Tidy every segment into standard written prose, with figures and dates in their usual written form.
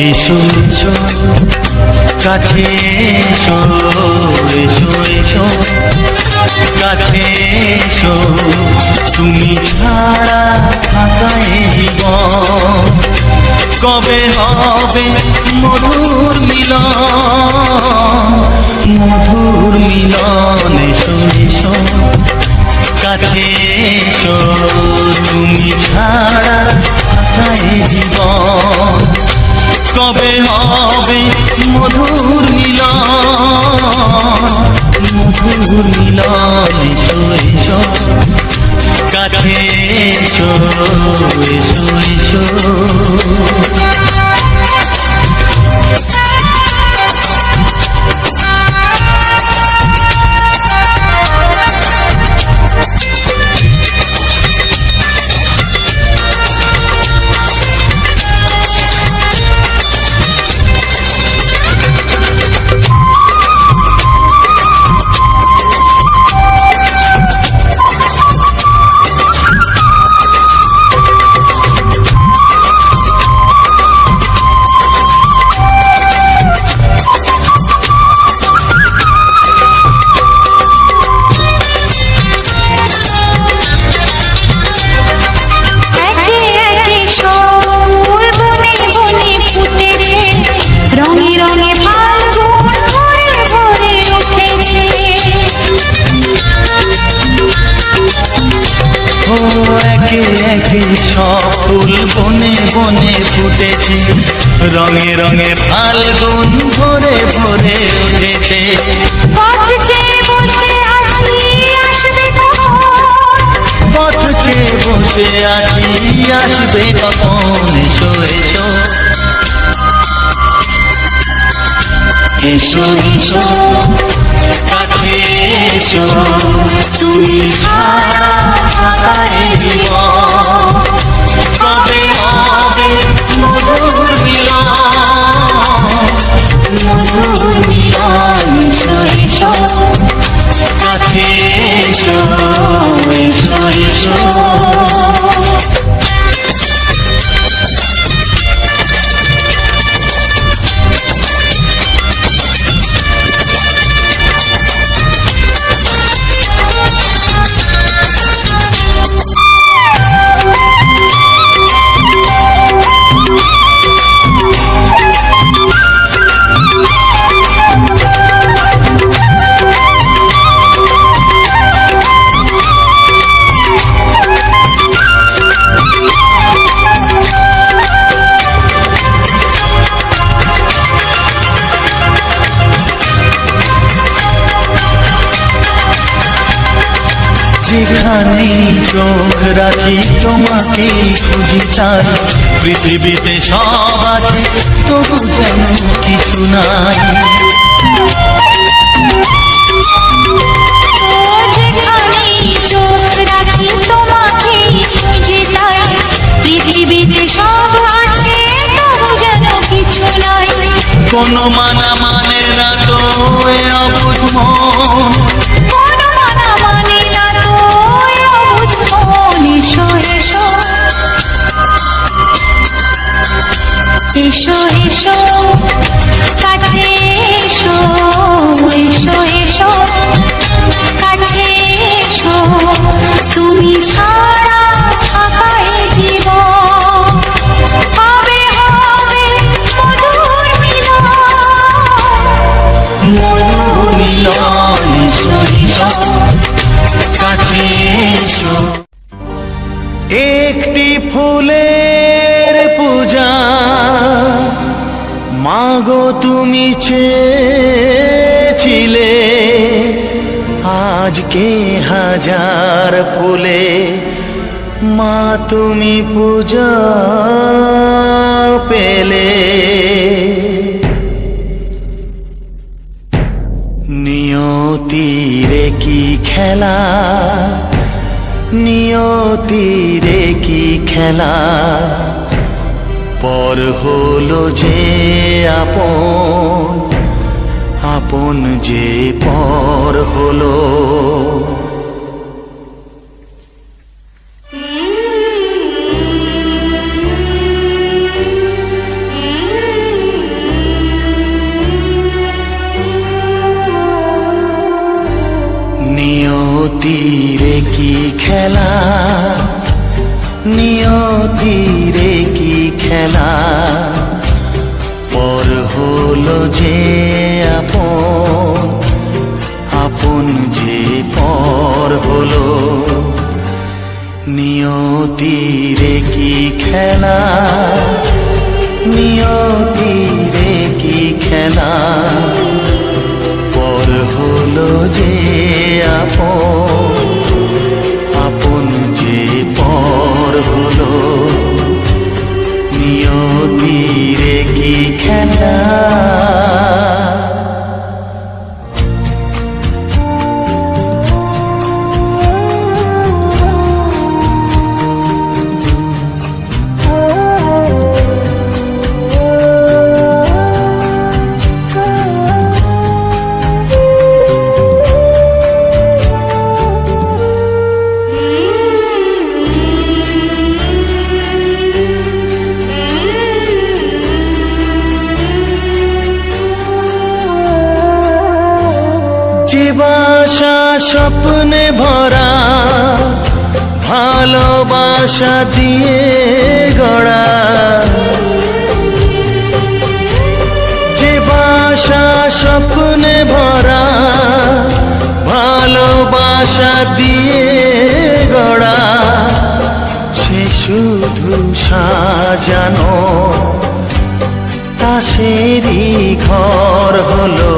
এসো এসো কাছে এসো, এসো এসো কাছে এসো, তুমি ছাড়া থাকা এ জীবন কবে হবে মধুর মিলন, মধুর মিলন। এসো এসো কাছে এসো, তুমি ছাড়া থাকা এ জীবন কবে হবে মধুর মিলন, মধুর মিলন। এসো এসো কাছে এসো, এসো এসো। একে একে সব ফুল বনে বনে ফুটেছে, রঙে রঙে ফাল্গুন ভরে ভরে উঠেছে। পথ চেয়ে বসে আছি আসবে কখন, এসো এসো এসো এসো কাছে এসো, তুমি ছাড়া থাকা এ জীবন কবে হবে মধুর মিলন, মধুর মিলন। এসো এসো কাছে এসো, এসো এসো। যেখানে চোখ রাখি তোমাকে খুঁজি তাই, পৃথিবীতে সব আছে তবু যেন কিছু নাই। যেখানে চোখ রাখি তোমাকে খুঁজি তাই, পৃথিবীতে সব আছে তবু যেন কিছু নাই। কোনো মানা মানে না তো এ অবুঝ মন, এসো এসো কাছে এসো, এসো এসো কাছে এসো, তুমি ছাড়া থাকা এ জীবন কবে হবে মধুর মিলন, মধুর মিলন। এসো এসো কাছে এসো। একটি ফুলের পূজা মাগো তুমি চেয়েছিলে, আজকে হাজার ফুলে মা তুমি পূজা পেলে। নিয়তিরে কি খেলা, নিয়তিরে কি খেলা, পর হলো যে আপন, আপন যে পর হলো। খেলা, পর হলো যে আপন, আপন যে পর হলো। নিয়তিরে কি খেলা, নিয়তিরে কি খেলা, পর হলো যে আপন, আপন যে পর হলো। নিয়তিরে কি খেলা। জীবাশা স্বপ্নে ভরা, ভালোবাসা দিয়ে গড়া। জীবাশা স্বপ্নে ভরা, ভালোবাসা দিয়ে গড়া। সে শুধু সাজানো তাসেরই ঘর হলো।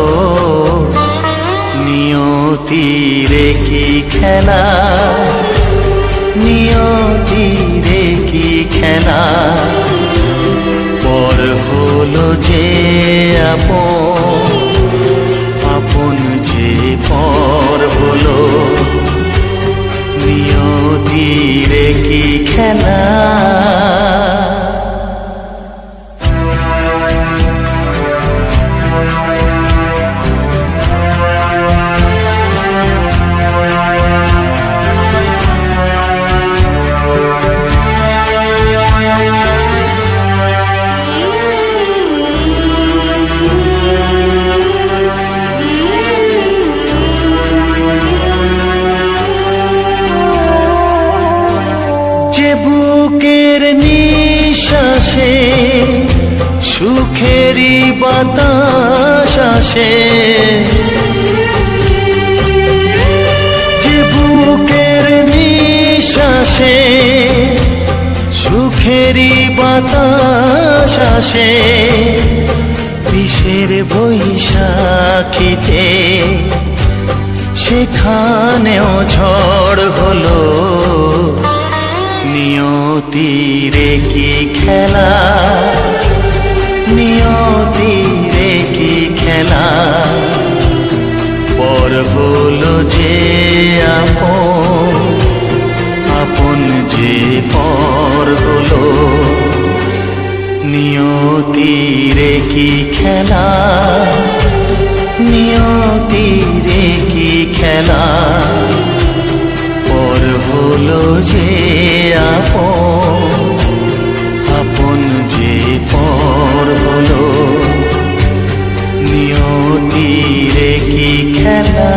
নিয়তিরে কি খেলা, নিয়তিরে কি খেলা, পর হলো যে আপন, আপন যে পর হলো। নিয়তিরে কি খেলা। বুকের নিঃশ্বাসে সুখেরই বাতাস আসে, যে বুকের নিঃশ্বাসে সুখেরই বাতাস আসে। বিষের বৈশাখীতে সেখানেও ঝড় হলো। নিয়তিরে কি খেলা, নিয়তিরে কি খেলা, পর হলো যে আপন, আপন যে পর হলো। নিয়তিরে কি খেলা, নিয়তিরে কি খেলা, পর হলো যে আপন, আপন যে পর হলো। নিয়তিরে কি খেলা।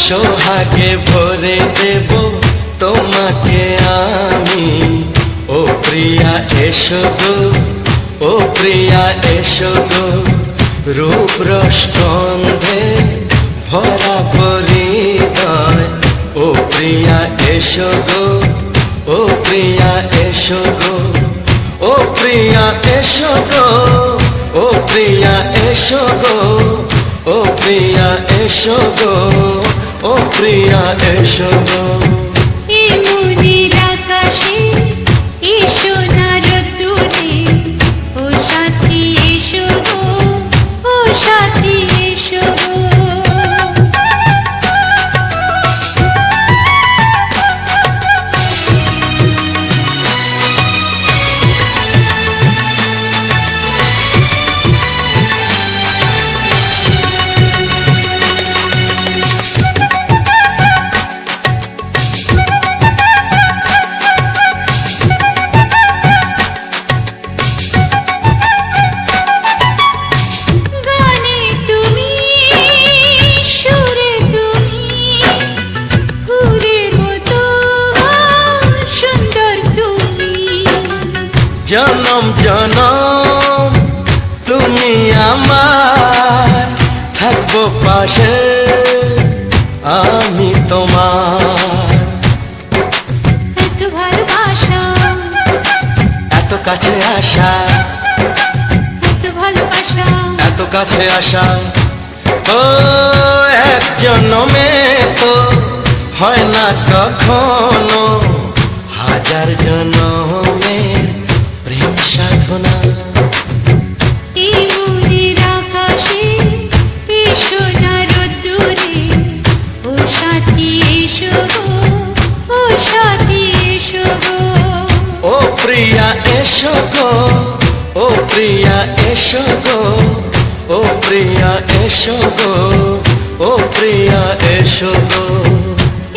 সোহাগে ভরে দেব তোমাকে আমি, ও প্রিয়া এসো গো, ও প্রিয়া এসো গো। রূপ রস গন্ধে ভরা পরিদ প্রিয়া এসো গো, ও প্রিয়া এসো গো, ও প্রিয়া এসো গো, ও প্রিয়া এসো গো, ও প্রিয়া এসো গো, ও প্রিয়া এসো গো। এই মনের আকাশে এসো না রোদ্দুরে, ও সাথী এসো গো, ও সাথী এসো গো। গানে তুমি, সুরে তুমি, ফুলের মতো সুন্দর তুমি। জনম জনম তুমি আমার, থাকবো পাশে আমি তোমার। এত ভালোবাসা, এত কাছে আসা, এত ভালোবাসা, এত কাছে আসা, ও এক জন্মে তো হয় না কখনো, হাজার জন্মের প্রেম সাধনা। এই মনের আকাশে এসো না রোদ্দুরে, ও সাথী এসো গো, ও সাথী এসো গো। ও প্রিয়া এসো গো, ও প্রিয়া এসো গো, ও প্রিয়া এসো গো, ও প্রিয়া এসো গো।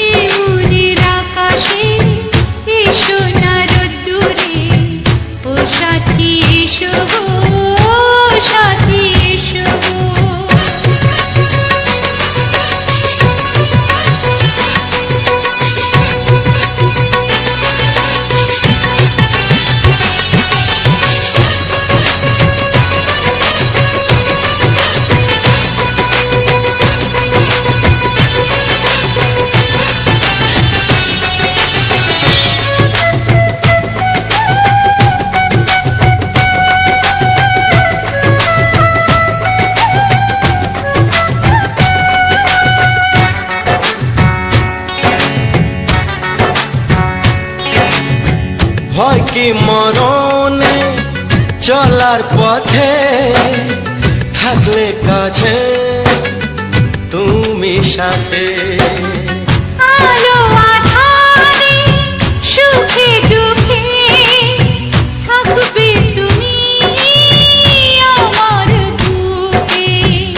এই মনের আকাশে এসো না রোদ্দুরে, ও সাথী এসো গো, ও সাথী এসো গো। ভয় কি মরণে চলার পথে, থাকলে কাছে তুমি সাথে। আলো আঁধারে, সুখে দুঃখে, থাকবে তুমি আমার বুকে।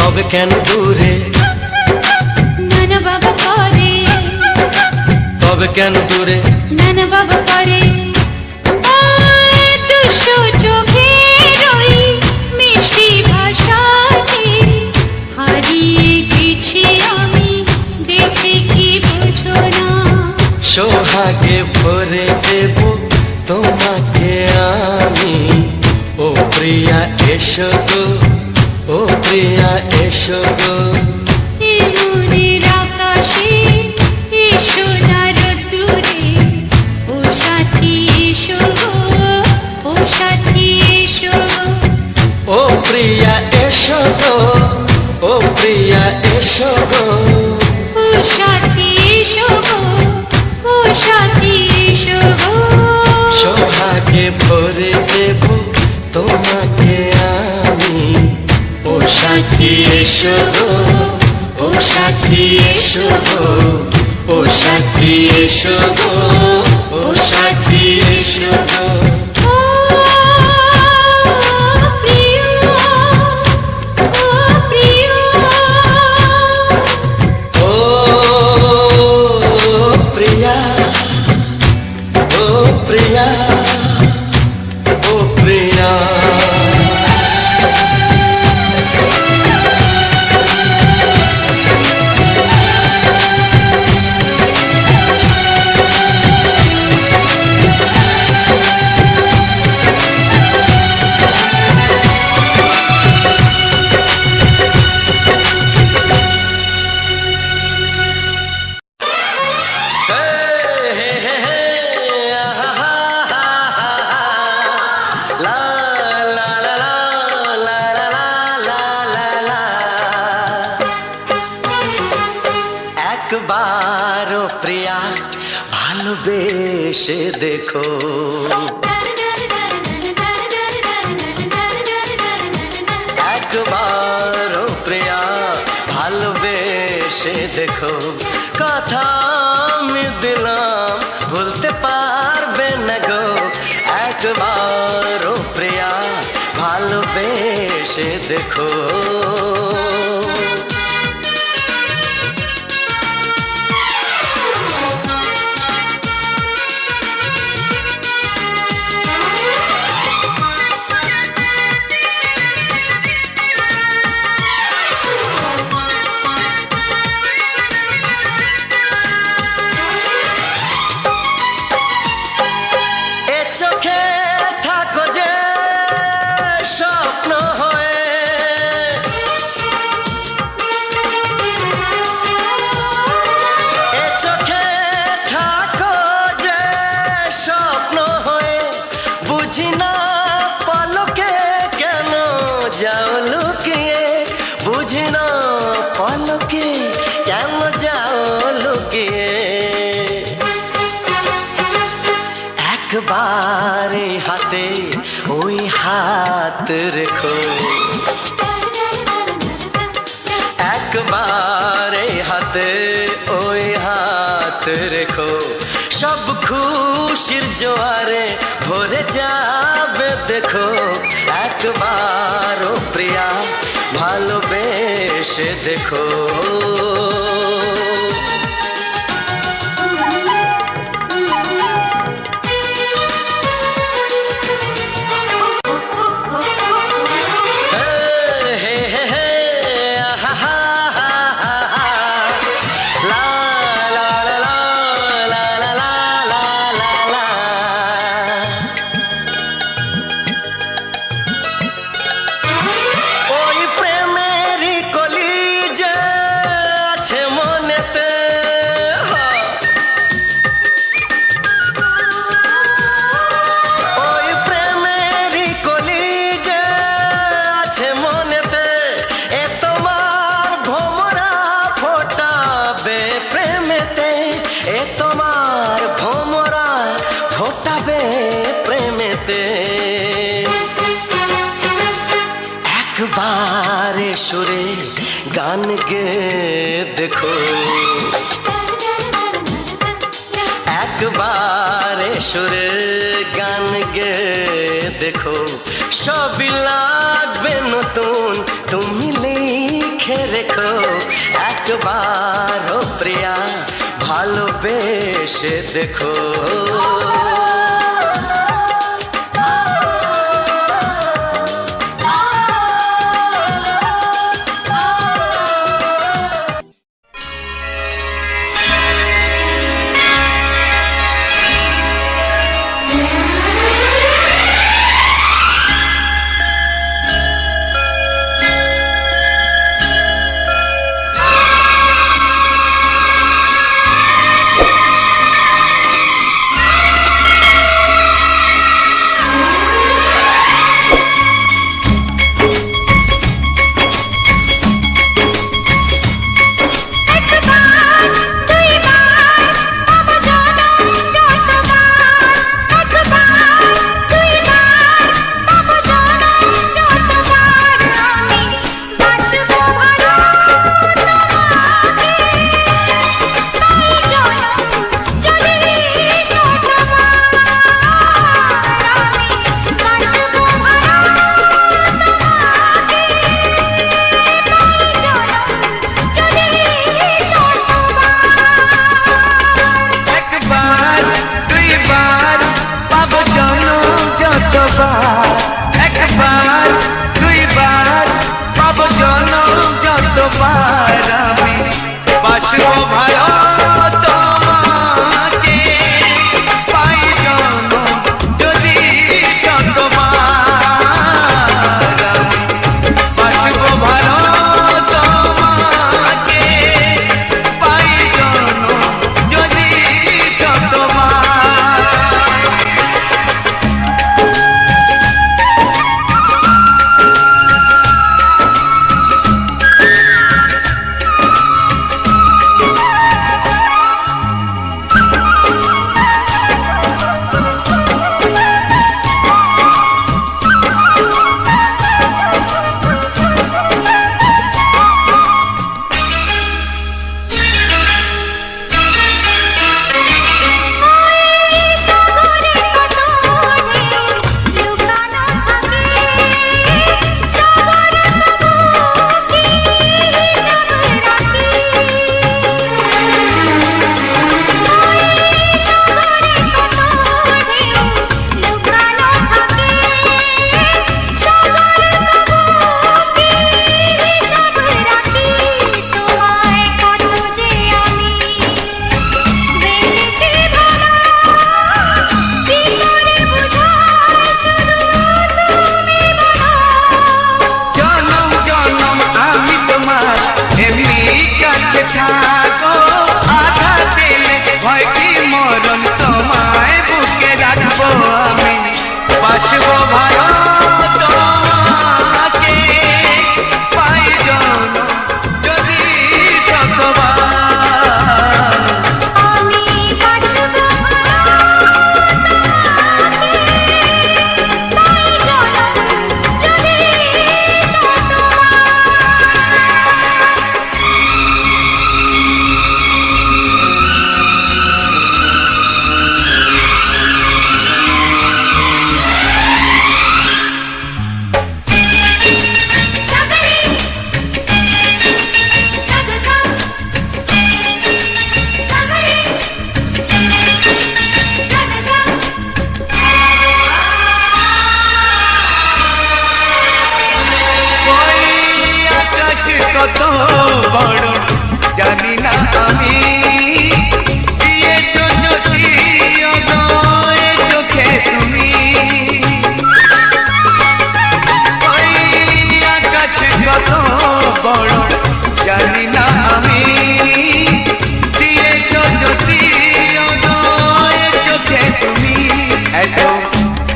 তবে কেন দূরে, নানা বাবা করে, তবে কেন দূরে, নানা বাবা করে। ওই দুষ্টু চোখের ওই মিষ্টি ভাষাতে হারিয়ে গেছি আমি, দেখে কি বুঝো না। সোহাগে ভরে দেব তোমাকে আমি, ও প্রিয়া এসো গো, ও প্রিয়া এসো গো। এই মনের আকাশে এসো না রোদ্দুরে, ও সাথী এসো গো, ও সাথী এসো গো। ও প্রিয়া এসো গো, ও প্রিয়া এসো গো। ও সাথী এসো গো, ও সাথী এসো গো। সোহাগে ভরে দেব তোমাকে আমি, ও সাথী এসো গো, ও সাথী এসো গো, ও সাথী এসো গো, ও সাথী এসো গো। ও প্রিয়, ও প্রিয়, ও প্রিয়া, ও প্রিয়া, ও প্রিয়া। একবার ও প্রিয়া ভালোবেসে দেখো একবার ও প্রিয়া ভালোবেসে দেখো কথা আমি দিলাম ভুলতে পারবে না গো একবার ও প্রিয়া ভালোবেসে দেখো চোখে থাকো যে স্বপ্ন হয়ে এ চোখে থাকো যে স্বপ্ন হয়ে বুঝি না পলকে কেন যাও লুকিয়ে বুঝি না পলকে কেন যাও লুকিয়ে একবার হাতে ওই হাত রেখো একবার হাতে ওই হাত রেখো সব খুশির জোয়ারে ভরে যাবে দেখো একবার ও প্রিয়া ভালোবেসে দেখো একবার সুরে গান গে দেখো একবার সুরে গান গে দেখো সবই লাগবে নতুন তুমি লিখে রেখো একবার ও প্রিয়া ভালোবেসে দেখো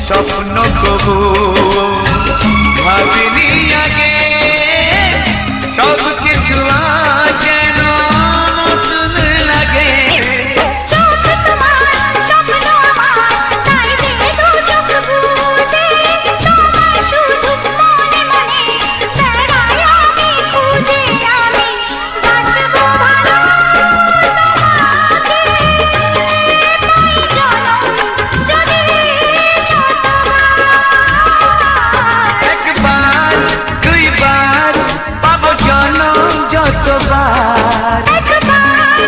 স্বপ্ন কবু ভাবিনি আগে সব কিছু আজ যেন নতুন লাগে চোখ তোমার স্বপ্ন আমার তাই যে দু চোখ বুঝে তোমায় শুধু মনে মনে বেড়াই আমি খুঁজে আমি বাসবো ভালো তোমাকে পাই জনম যদি একবার দুইবার পাবো জনম যতবার একবার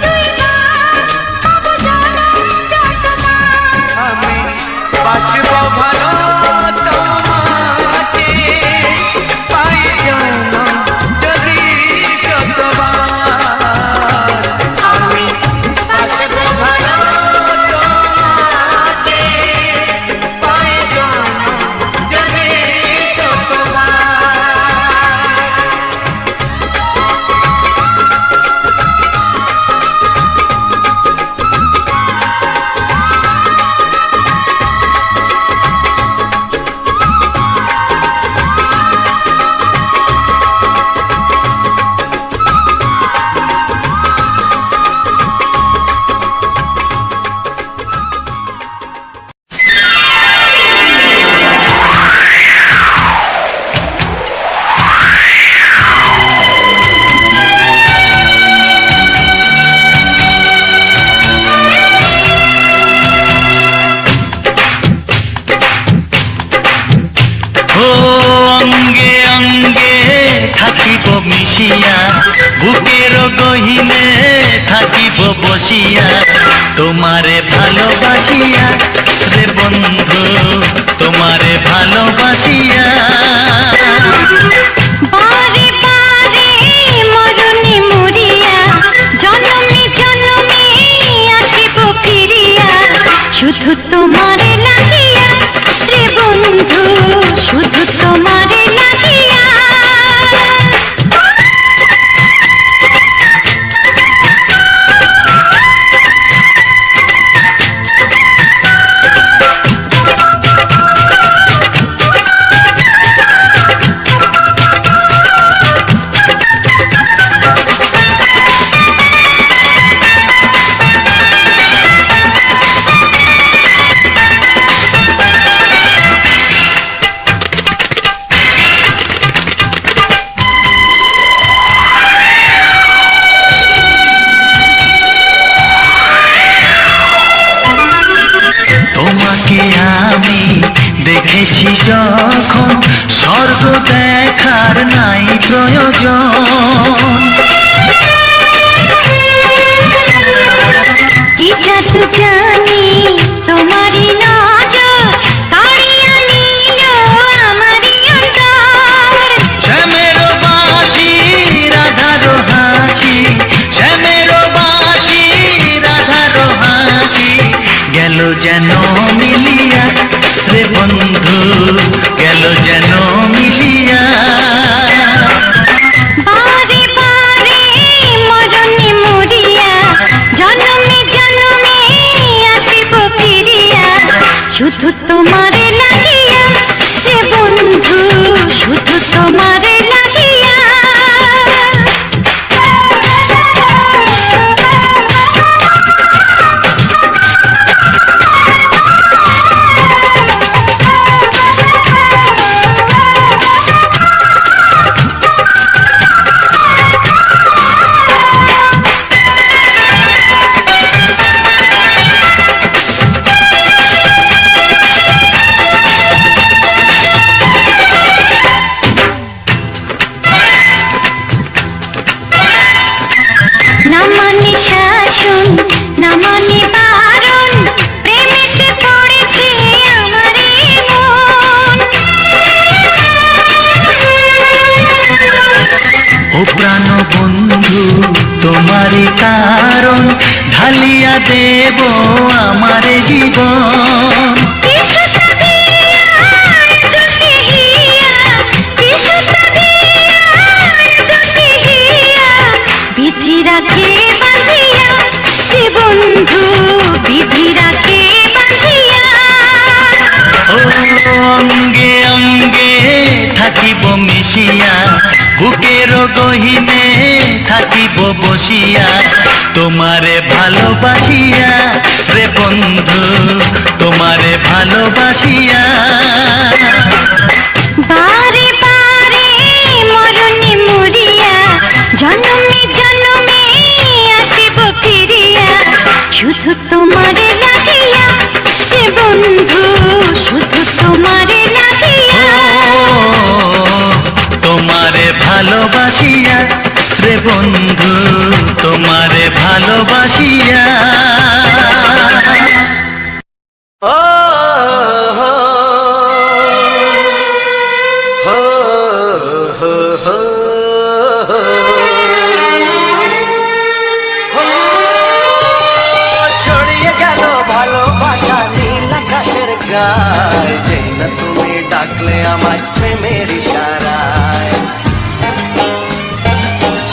দুইবার পাবো জনম যতবার আমি বাসবো ভালো তোমাকে পাই জনম যদি যতবার আমি বাসবো ভালো তোমাকে পাই জনম যদি যতবার ও অঙ্গে অঙ্গে থাকিব মিশিয়া বুকের গহিনে থাকিব বসিয়া তোমারে ভালোবাসিয়া রে বন্ধু তোমারে ভালোবাসিয়া বারে বারে মরণে মরিয়া জনমে জনমে আসিব ফিরিয়া শুধু তোমারে লাগিয়া রে বন্ধু শুধু তোমারে লাগিয়া তোমাকে আমি দেখেছি যখন স্বর্গ দেখার নাই প্রয়োজন কি জাদু জানি তোমারই নজর কাড়িয়া নিল আমারই অন্তর শ্যামের বাঁশি রাধার হাসি শ্যামের বাঁশি রাধার হাসি গেল যেন মিলিয়া রে বন্ধু গেল যেন মিলিয়া বারে বারে মরণে মরিয়া জনমে জনমে আসিব ফিরিয়া শুধু তোমারে লাগিয়া রে বন্ধু শুধু তোমারে লাগিয়া না মানে শাসন না মানে বারণ প্রেমেতে পড়েছে আমারে মন ও প্রাণ বন্ধু তোমারই কারণ ঢালিয়া দেব আমার জীবন বিশুদ্ধ দিয়া দুটি হিয়া বিশুদ্ধ দিয়া দুটি হিয়া বিধি রাখে বাঁধিয়া হে বন্ধু বিধি রাখে বাঁধিয়া ও বুকের গহিনে থাকিব বসিয়া তোমারে ভালোবাসিয়া রে বন্ধু, তোমারে ভালোবাসিয়া। বারে বারে মরণে মরিয়া জন্মে জন্মে আসিব ফিরিয়া, শুধু তোমারে লাগিয়া হে বন্ধু, শুধু তোমারে লাগিয়া। তোমারে ভালোবাসিয়া রে বন্ধু, তোমারে ভালোবাসিয়া। ও হো হো হো হো হো, ছড়িয়ে গেল ভালোবাসা নীল আকাশের গায়, যে না তুমি ডাকলে আমায় প্রেমের ইশারায়।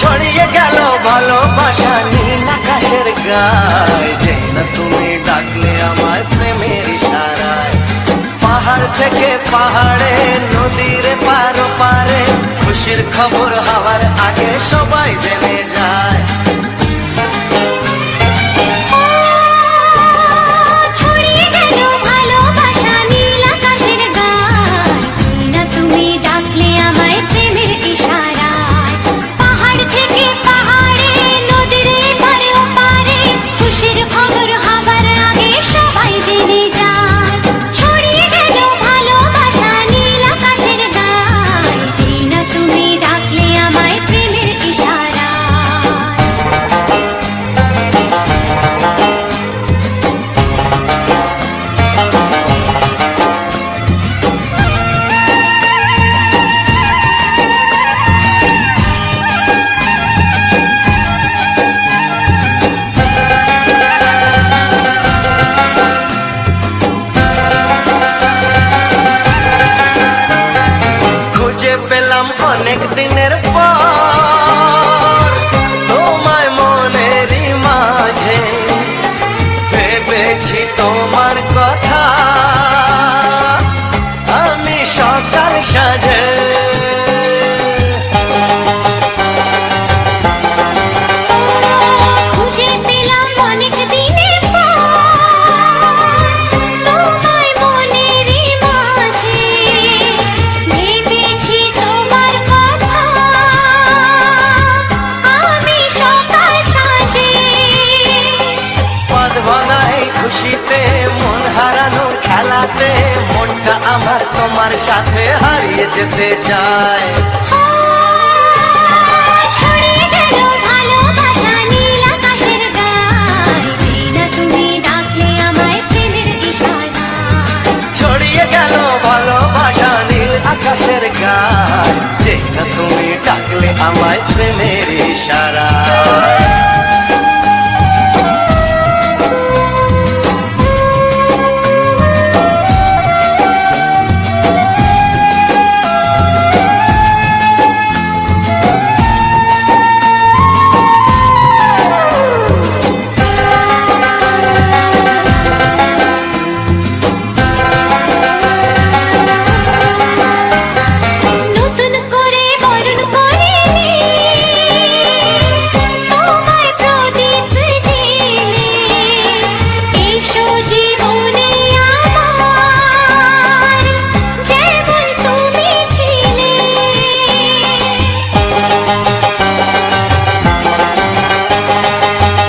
ছড়িয়ে গেল ভালোবাসা নীল আকাশের গায়, যে না তুমি ডাকলে আমায় প্রেমের ইশারায়। পাহাড় থেকে পাহাড়ে নদীর পার পারে খুশির খবর হওয়ার আগে সবাই জেনে যায়। ছড়িয়ে গেল ভালোবাসা নীল আকাশের গায়, না তুমি ডাকলে আমায় প্রেমের ইশারায়। পাহাড় থেকে পাহাড়ে নদীর এপারে ওপারে খুশির খবর হবার আগে সবাই জেনে যায়। ছড়িয়ে গেল ভালোবাসা নীল আকাশের গায়, না তুমি ডাকলে আমায় প্রেমের ইশারায়। খুঁজে পেলাম অনেক দিনের পর তোমায় মনেরই মাঝে, ভেবেছি তোমার কথা আমি সকাল সাজে। খুঁজে পেলাম অনেক দিনের পর তোমায় মনেরই মাঝে, ভেবেছি তোমার কথা আমি সকাল সাজে। পদ ভনাই খুশিতে মন হারানোর খেলাতে মনটা আমার তোমার সাথে হারিয়ে যেতে চায়। ছড়িয়ে গেল ভালোবাসা নীল আকাশের গায়, না তুমি ডাকলে আমায় প্রেমের ইশারায়। ছড়িয়ে গেল ভালোবাসা নীল আকাশের গায়, যে না তুমি ডাকলে আমায় প্রেমের ইশারায়। নতুন করে বরণ করিনি তোমায় প্রদীপ জেলে, এসো জীবনে আমার যেমন তুমি ছিলে।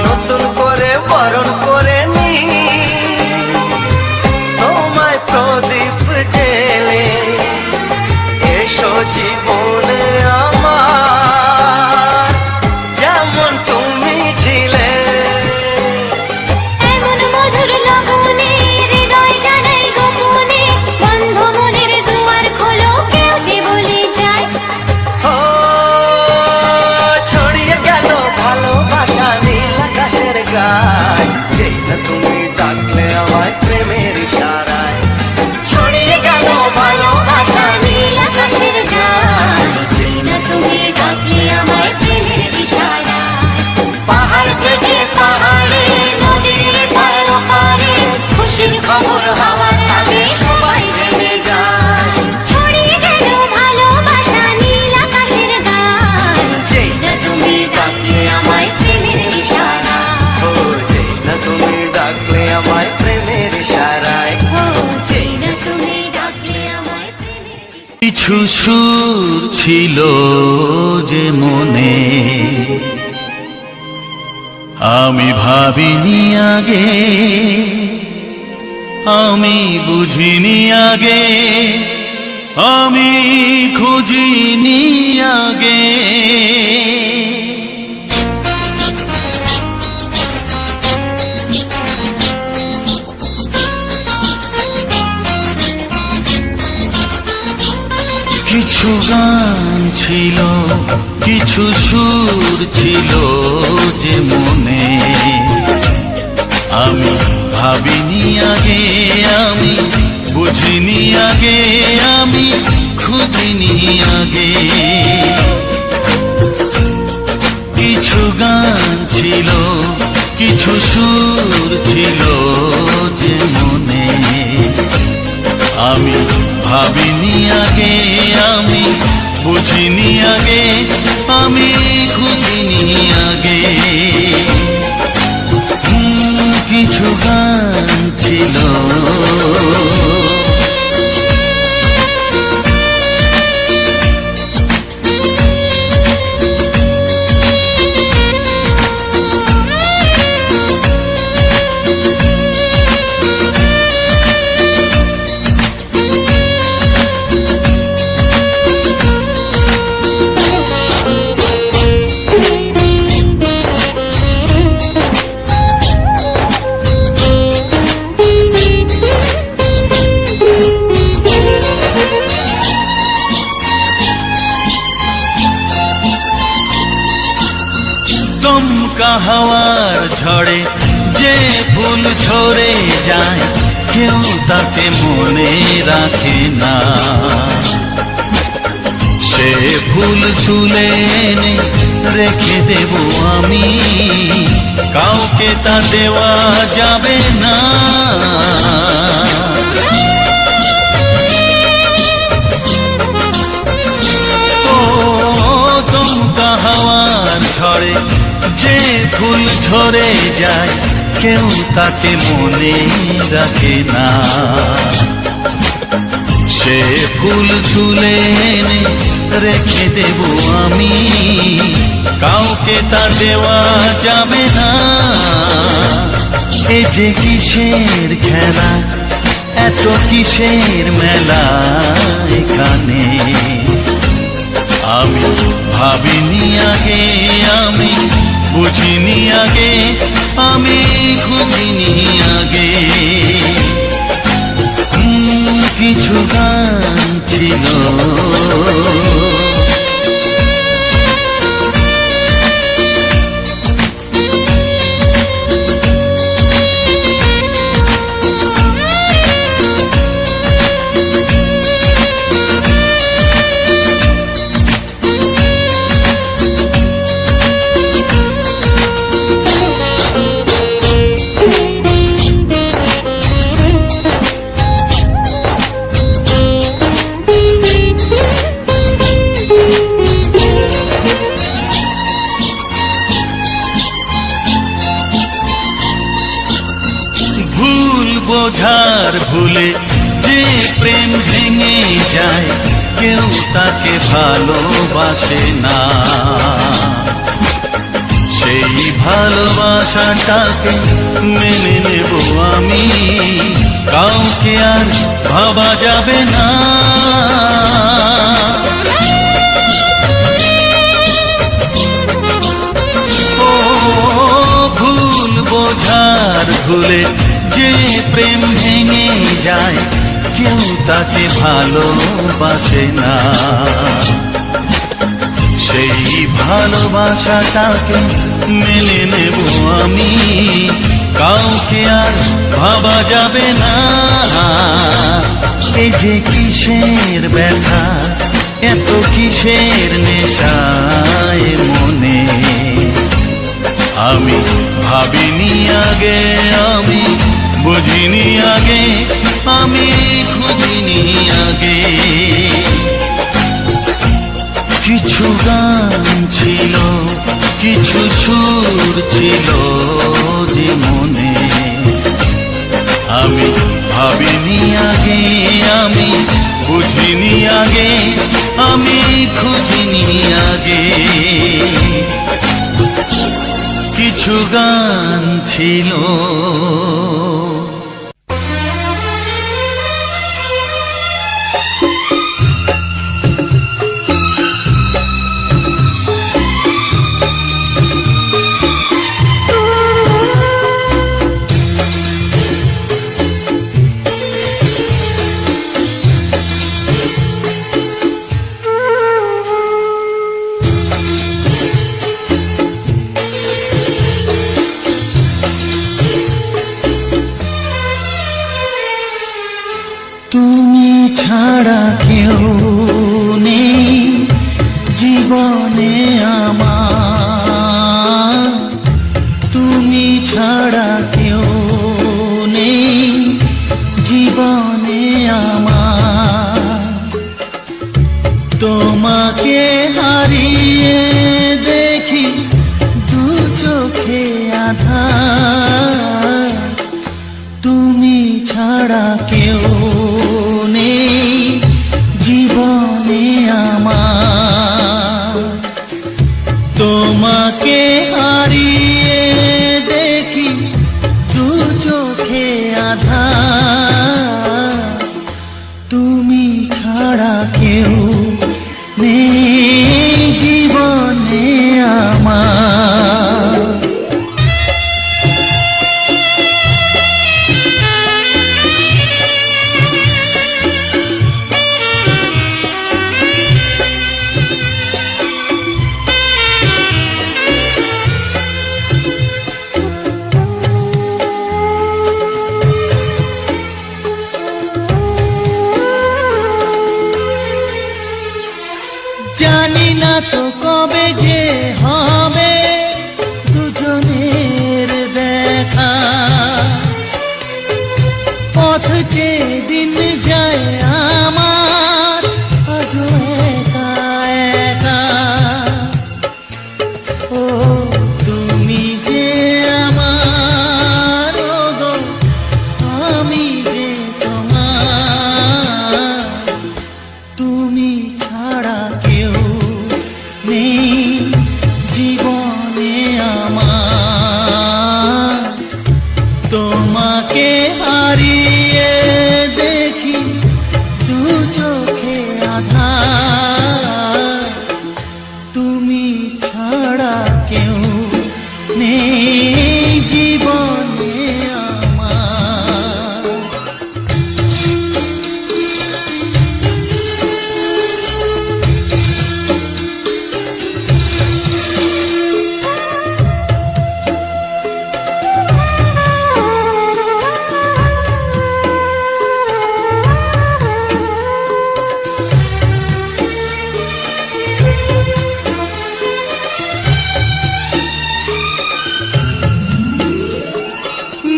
নতুন করে বরণ করে নি তোমায় প্রদীপ জেলে, এসো জীবনে আমার যেমন তুমি ছিলে। এমন মধুর লগনে হৃদয় জানাই গোপনে, বন্ধ মনের দুয়ার খোলো কেউ যে বলে যায়। ও ছড়িয়ে গেল ভালোবাসা নীল আকাশের গায়, যে না তুমি ডাকলে আমায় প্রেমের ইশারায়। ছড়িয়ে গেল ভালোবাসা নীল আকাশের গায়, যে না তুমি ডাকলে আমায় প্রেমের ইশারায়। পাহাড় থেকে পাহাড়ে নদীর পার পারে খুশির খবর হওয়ার আগে সবাই জেনে যায়। ছড়িয়ে গেল ভালোবাসা নীল আকাশের গায়, কিছু সুর ছিল যে মনে, আমি ভাবিনি আগে, আমি বুঝিনি আগে, আমি খুঁজিনি আগে। কিছু গান ছিল, কিছু সুর ছিল যে মনে, আমি ভাবিনি আগে, আমি বুঝিনি আগে, আমি খুঁজিনি আগে। কিছু গান ছিল, কিছু সুর ছিল যে মনে, আমি ভাবিনি আগে, আমি বুঝিনি আগে, আমি খুঁজিনি আগে। কিছু গান ছিল। দমকা হাওয়ার ঝড়ে যে ফুল ঝরে যায়, কেউ তাকে মনে রাখে না। সে ফুল তুলে এনে রেখে দেব আমি, কাউকে তা দেওয়া যাবে না। দমকা হাওয়ার ঝড়ে যে ফুল ঝরে যায়, কেউ তাকে মনে রাখে না। সে ফুল তুলে এনে রেখে দেব আমি, কাউকে তা দেওয়া যাবে না। এ যে কিসের খেলা, এত কিসের মেলা এখানে, আমি ভাবিনি আগে, আমি বুঝিনি আগে, আমি খুঁজিনি আগে। কিছু গান ছিল। ভুল বোঝার ভুলে যে প্রেম ভেঙে যায়, কেউ তাকে ভালোবাসে না। সেই ভালোবাসাটাকে মেনে নেব আমি, কাউকে আর ভাবা যাবে না। ও ভুল বোঝার ভুলে যে প্রেম ভেঙে যায়, কেউ তাকে ভালোবাসে না। সেই ভালোবাসাটাকে মেনে নেব আমি, কাউকে আর ভাবা যাবে না। এই যে কিসের ব্যথা, এত কিসের নেশায় মনে, আমি ভাবিনি আগে, আমি বুঝিনি আগে, আমি খুঁজিনি আগে। কিছু গান ছিল, কিছু সুর ছিল যে মনে, আমি ভাবিনি আগে, আমি বুঝিনি আগে, ছিল। তুমি ছাড়া কেউ নেই জীবনে আমার, তুমি ছাড়া কেউ নেই জীবনে আমার। তোমাকে হারিয়ে দেখি দু চোখে আঁধার, তুমি ছাড়া কেউ নেই জীবনে আমার। তোমাকে হারিয়ে দেখি দু চোখে আঁধার, তুমি ছাড়া কেউ নেই জীবনে আমার। জানি না তো কবে যে হবে দুজনের দেখা, পথ চেয়ে দিন যায় আমার আজও একা একা। ও তুমি যে আমার, ও গো আমি যে তোমার, তুমি ছাড়া কেউ নেই জীবনে আমার। তোমাকে হারিয়ে দেখি দু চোখে আঁধার, তুমি ছাড়া কেউ নেই জীবনে আমার।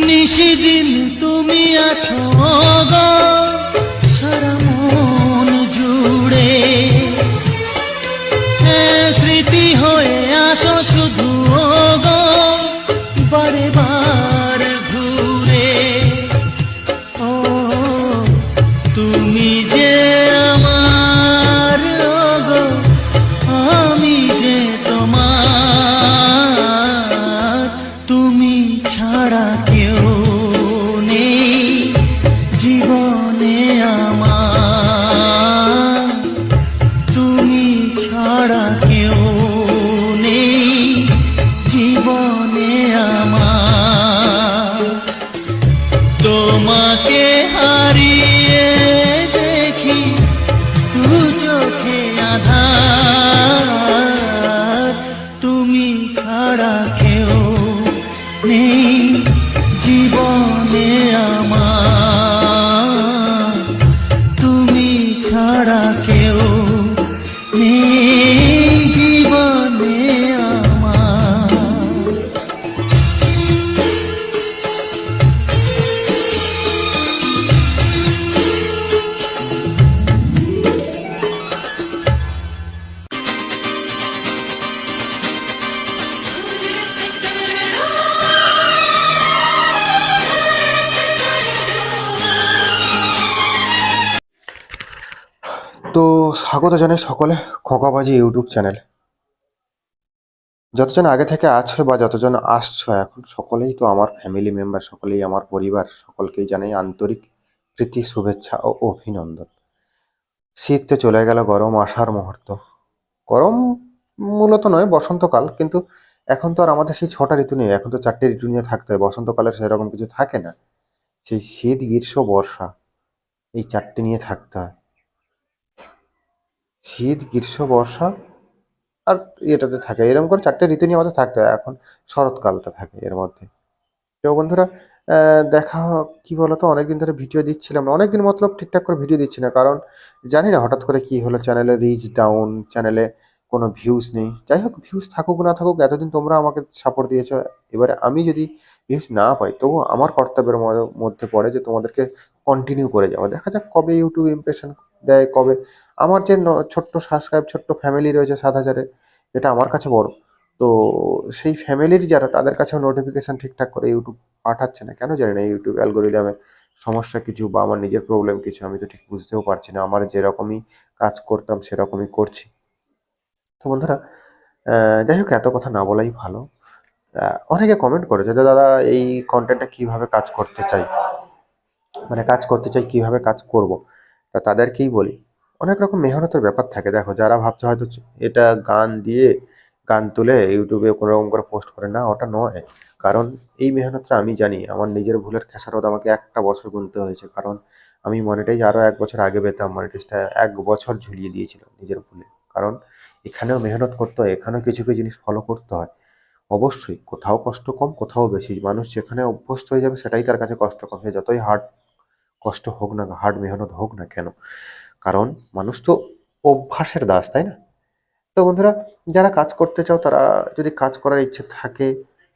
নিশিদিন তুমি আছো গো সারা মন জুড়ে, স্মৃতি হয়ে আসো শুধু গো বারে বার ঘুরে। ও তুমি যে আমার, গো আমি যে তোমার, তুমি ছাড়া কেউ নেই জীবনে আমার। তুমি ছাড়া কেউ নেই জীবনে আমার। তোমাকে হারিয়ে দেখি দু চোখে আঁধার, তুমি ছাড়া কেউ নেই জীবনে আমার। তুমি ছাড়া কেউ নেই জীবনে আমার। তো স্বাগত জানাই সকলে খোকাবাজি ইউটিউব চ্যানেল। যতজন আগে থেকে আছো বা যতজন আসছো এখন, সকলেই তো আমার ফ্যামিলি মেম্বার, সকলেই আমার পরিবার, সকলকেই জানাই আন্তরিক প্রীতি, শুভেচ্ছা ও অভিনন্দন। শীত তো চলে গেল, গরম আসার মুহূর্ত। গরম মূলত নয়, বসন্তকাল, কিন্তু এখন তো আর আমাদের সেই 6টা ঋতু নেই, এখন তো 4টে ঋতু নিয়ে থাকতে হয়। বসন্তকালের সেরকম কিছু থাকে না, সেই শীত, গ্রীষ্ম, বর্ষা, এই 4টে নিয়ে থাকতে হয়। শীত, গ্রীষ্ম, বর্ষা আর এটাতে থাকে, এরকম করে 4টে ঋতু নিয়ে আমাদের থাকতে হয়। এখন শরৎকালটা থাকে এর মধ্যে। তো বন্ধুরা, দেখা কি বলতো, অনেকদিন ধরে ভিডিও দিচ্ছিলাম না, অনেকদিন মতলব ঠিকঠাক করে ভিডিও দিচ্ছি না, কারণ জানি না হঠাৎ করে কি হলো, চ্যানেলে রিচ ডাউন, চ্যানেলে কোনো ভিউজ নেই। যাই হোক, ভিউজ থাকুক না থাকুক, এতদিন তোমরা আমাকে সাপোর্ট দিয়েছো। এবারে আমি যদি ভিউজ না পাই, তবু আমার কর্তব্যের মধ্যে পড়ে যে তোমাদেরকে কন্টিনিউ করে যাওয়া। দেখা যাক কবে ইউটিউব ইমপ্রেশন দেয়, কবে আমার যে ছোট্ট সাবস্ক্রাইব, ছোট্ট ফ্যামিলি রয়েছে 7,000-এর, এটা আমার কাছে বড়। তো সেই ফ্যামিলির যারা, তাদের কাছেও নোটিফিকেশন ঠিকঠাক করে ইউটিউব পাঠাচ্ছে না, কেন জানি না। ইউটিউব অ্যালগোরিদমে সমস্যা কিছু বা আমার নিজের প্রবলেম কিছু, আমি তো ঠিক বুঝতেও পারছি না। আমার যেরকমই কাজ করতাম সেরকমই করছি। তো বন্ধুরা, যাই হোক, এত কথা না বলাই ভালো। অনেকে কমেন্ট করেছে যে দাদা এই কন্টেন্টটা কিভাবে কাজ করতে চাই, মানে কাজ করতে চাই কিভাবে কাজ করব। তা তাদেরকেই বলি, অনেক রকম মেহনতের ব্যাপার থাকে। দেখো, যারা ভাবছে হয়তো এটা গান দিয়ে, গান তুলে ইউটিউবে কোনো রকম করে পোস্ট করে, না, ওটা নয়। কারণ এই মেহনতটা আমি জানি, আমার নিজের ভুলের খেসারত আমাকে 1টা বছর গুনতে হয়েছে। কারণ আমি মনিটাইজ আরও 1 বছর আগে পেতাম, মনিটাইজটা 1 বছর ঝুলিয়ে দিয়েছিলাম নিজের ভুলে। কারণ এখানেও মেহনত করতে হয়, এখানেও কিছু কিছু জিনিস ফলো করতে হয়। অবশ্যই কোথাও কষ্ট কম, কোথাও বেশি। মানুষ যেখানে অভ্যস্ত হয়ে যাবে সেটাই তার কাছে কষ্ট কম, সে যতই হার্ড কষ্ট হোক না, হার্ড মেহনত হোক না কেন। কারণ মানুষ তো অভ্যাসের দাস, তাই না? তো বন্ধুরা, যারা কাজ করতে চাও, তারা যদি কাজ করার ইচ্ছে থাকে,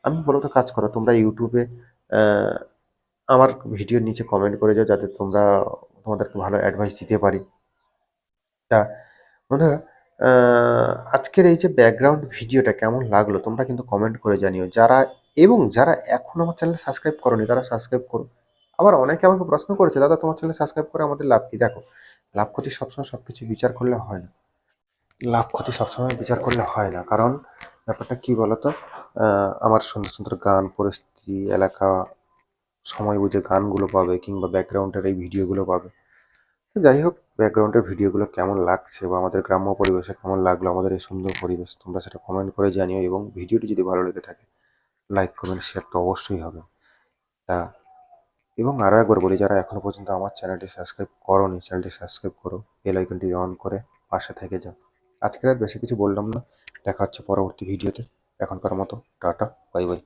আমি বলবো তো কাজ করো। তোমরা ইউটিউবে আহ, আমার ভিডিওর নিচে কমেন্ট করে যাও, যাতে তোমাদেরকে ভালো অ্যাডভাইস দিতে পারি। তা বন্ধুরা, আজকের এই যে ব্যাকগ্রাউন্ড ভিডিওটা কেমন লাগলো তোমরা কিন্তু কমেন্ট করে জানিও। যারা এখন আমার চ্যানেল সাবস্ক্রাইব করোনি, তারা সাবস্ক্রাইব করো। আবার অনেকে আমাকে প্রশ্ন করেছে, দাদা তোমার চ্যানেল সাবস্ক্রাইব করে আমাদের লাভ কি? দেখো, লাভ ক্ষতি সবসময় সব কিছু বিচার করলে হয় না। লাভ ক্ষতি সবসময় বিচার করলে হয় না, কারণ ব্যাপারটা কি বলতো, আমার সুন্দর সুন্দর গান, পরিস্থিতি, এলাকা, সময় বুঝে গানগুলো পাবে, কিংবা ব্যাকগ্রাউন্ডের এই ভিডিওগুলো পাবে। তো যাই হোক, ব্যাকগ্রাউন্ডের ভিডিওগুলো কেমন লাগছে বা আমাদের গ্রাম্য পরিবেশে কেমন লাগলো, আমাদের এই সুন্দর পরিবেশ, তোমরা সেটা কমেন্ট করে জানিও। এবং ভিডিওটি যদি ভালো লেগে থাকে, লাইক, কমেন্ট, শেয়ার তো অবশ্যই হবে। তা এবং আরও একবার বলি, যারা এখনো পর্যন্ত আমার চ্যানেলটি সাবস্ক্রাইব করোনি, চ্যানেলটি সাবস্ক্রাইব করো, বেল আইকনটি অন করে পাশে থেকে যাও। আজকের আর বেশি কিছু বললাম না, দেখা হচ্ছে পরবর্তী ভিডিওতে। এখনকার মতো টাটা, বাই বাই।